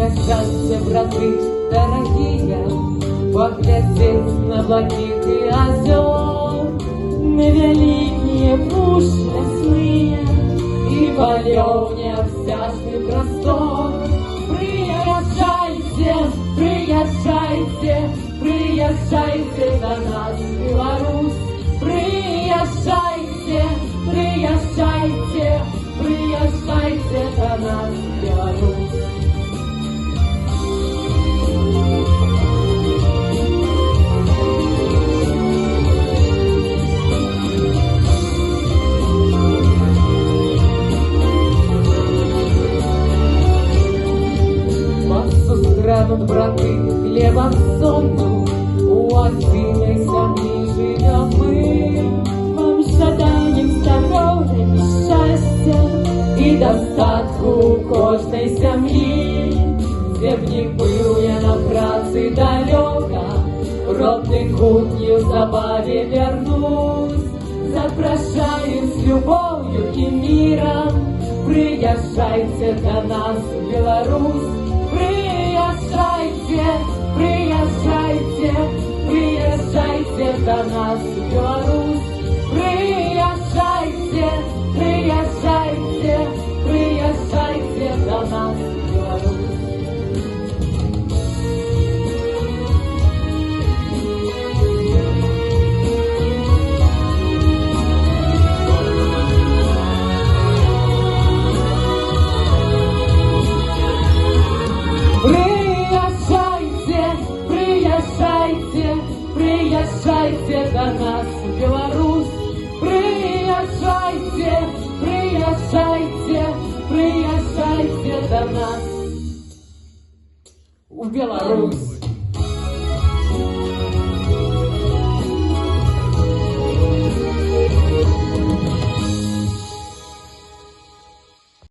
Приезжайте, браты дорогие, поглядеть на блакитный озер, на великие пуши лесные и полевня всяжный простор. Приезжайте, приезжайте, приезжайте до нас, Беларусь. Приезжайте, приезжайте, приезжайте до нас, Беларусь. Гранут, браты, хлебом сонну, у Афины самі живем мы. Вам жадаем здоровья и счастья и достатку кожной сям'ї. Где б не был я на праці далеко, в родный кухню в забаве вернусь. Запрошаю с любовью и миром, приезжайте до нас в Беларусь. Приезжайте, приезжайте, приезжайте до нас в Беларусь. Приезжайте, приезжайте, приезжайте до нас в Беларусь. Приезжайте до нас в Беларусь. Приезжайте, приезжайте, приезжайте до нас в Беларусь.